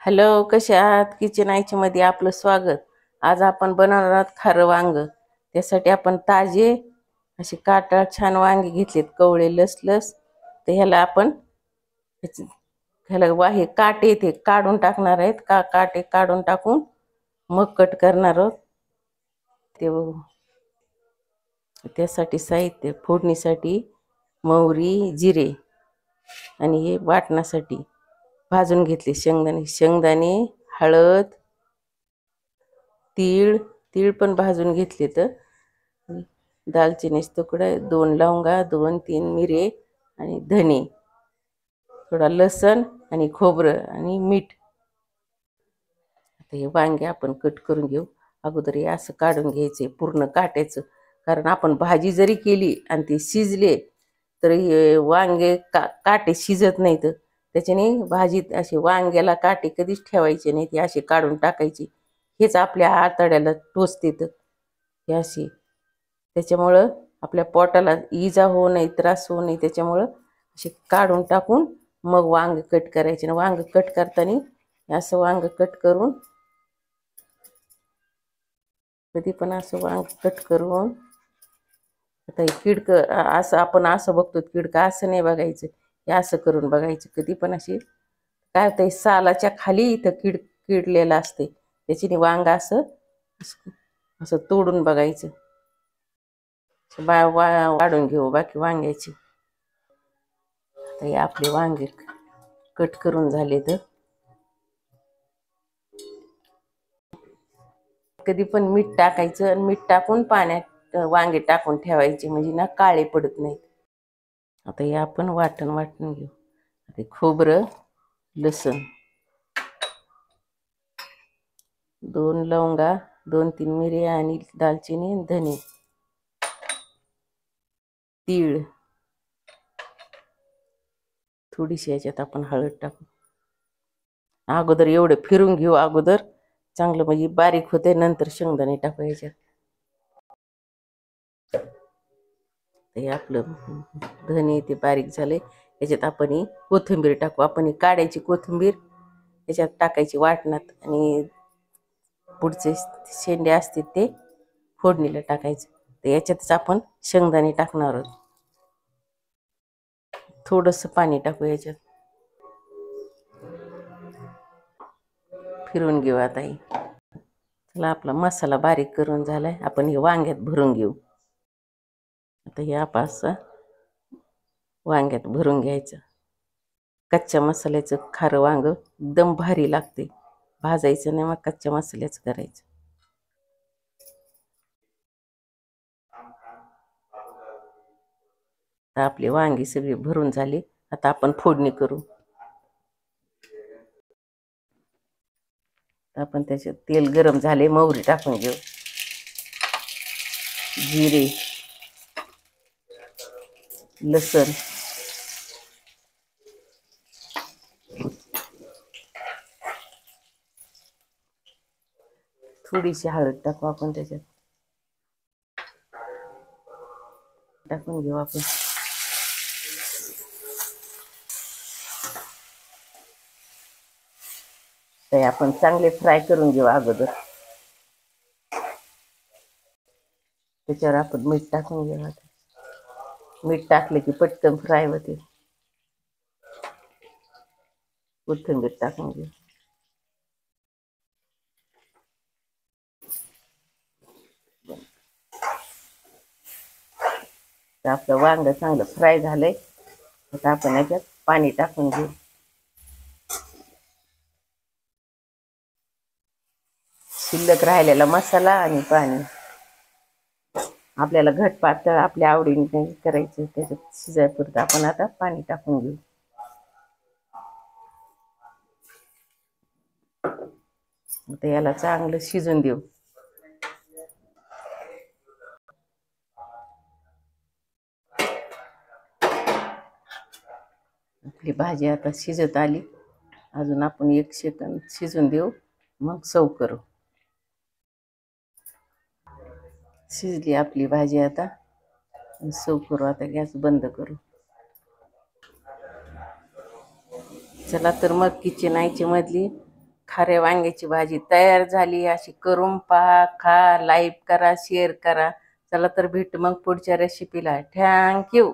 Hello, कसे आहात? Kitchen आयच्या मध्ये आपलं स्वागत. आज आपण बनवणार आहोत खारं वांग. त्यासाठी आपण ताजे असे काटाळ छान वांगे घेतलेत, कवळे लसलस. तर ह्याला आपण ह्याला वाहे काटे ते काढून टाकणार आहेत. काटे काढून टाकून मग कट करणार आहोत. त्यासाठी साहित्य: फोडणीसाठी मोहरी, जिरे, आणि हे वाटण्यासाठी भाजून घेतले शेंगदाणे, हळद, तीळ तीळ पण भाजून घेतले. तर दालचिनीचा तुकडा, 2 लवंगा, 2-3 मिरे आणि धने, थोडा लसण आणि खोबरं आणि मीठ. आता हे वांगे आपण कट करून घेऊ. अगोदर हे असं काढून घ्यायचे पूर्ण काट्याचं, कारण आपण भाजी जरी केली आणि ते शिजले तर हे वांगे काटे शिजत नाहीत. त्याच्याने भाजीत असे वांग्याला काटे कधीच ठेवायचे नाही, ते असे काढून टाकायचे. हेच आपल्या आतड्याला टोचते हे असे. त्याच्यामुळं आपल्या पोटाला इजा होऊ नये, त्रास होऊ नये, त्याच्यामुळं असे काढून टाकून मग वांग कट करायचे. वांग कट करताना असं वांग कट करून, कधी पण असं वांग कट करून, आता हे किडकं असं आपण असं बघतो, किडकं असं नाही बघायचं, हे असं करून बघायचं. कधी पण अशी काय होतं, सालाच्या खाली इथं किडलेलं असते, त्याच्याने वांग असं असं तोडून बघायचं. वाढून घेऊ बाकी वांग्याची. आता हे आपले वांगे कट करून झाले. तर कधी पण मीठ टाकायचं आणि मीठ टाकून पाण्यात वांगे टाकून ठेवायचे, म्हणजे ना काळे पडत नाहीत. आता हे आपण वाटून घेऊ. आता खोबरं, लसण, 2 लवंगा, 2-3 मिरे आणि दालचिनी, धने, तीळ, थोडीशी याच्यात आपण हळद टाकू. अगोदर एवढे फिरून घेऊ अगोदर चांगलं, म्हणजे बारीक होते. नंतर शेंगदाणे टाकू याच्यात. हे आपलं धने ते बारीक झाले. याच्यात आपण ही कोथिंबीर टाकू. आपण ही काढायची कोथिंबीर याच्यात टाकायची वाटणात, आणि पुढचे शेंडे असतील ते फोडणीला टाकायचे. तर याच्यातच आपण शेंगदाणे टाकणार आहोत. थोडंसं पाणी टाकू याच्यात. फिरून घेऊ. आता ही चला, आपला मसाला बारीक करून झालाय. आपण हे वांग्यात भरून घेऊ. आता हे असं वांग्यात भरून घ्यायचं. कच्च्या मसाल्याचं खारं वांग एकदम भारी लागते. भाजायचं नाही, मग कच्च्या मसाल्याचं करायचं. आता आपली वांगी सगळी भरून झाली. आता आपण फोडणी करू. आपण त्याच्यात तेल गरम झाले, मोहरी टाकून घेऊ, जिरे, लसण, थोडीशी हळद टाकू आपण त्याच्यात. टाकून घेऊ आपण. ते आपण चांगले फ्राय करून घेऊ अगोदर. त्याच्यावर आपण मीठ टाकून घेऊ. मीठ टाकले की पटकन फ्राय होते. कोथिंबीर टाकून घेऊ. तर आपलं वांग चांगलं फ्राय झालंय. आता आपण याच्यात पाणी टाकून घेऊ. शिल्लक राहिलेला मसाला आणि पाणी. आपल्याला घट पातळ आपल्या आवडीने करायचं, त्याच्यात शिजायपुरतं आपण आता पाणी टाकून घेऊ. आता याला चांगलं शिजून देऊ. आपली भाजी आता शिजत आली. अजून आपण 1 सेकंद शिजून देऊ, मग सर्व करू. शिजली आपली भाजी. आता सर्व करू. आता गॅस बंद करू. चला तर मग किचन आयची मधली खाऱ्या वांग्याची भाजी तयार झाली. अशी करून पहा, खा, लाईक करा, शेअर करा. चला तर भेटू मग पुढच्या रेसिपीला. थँक्यू.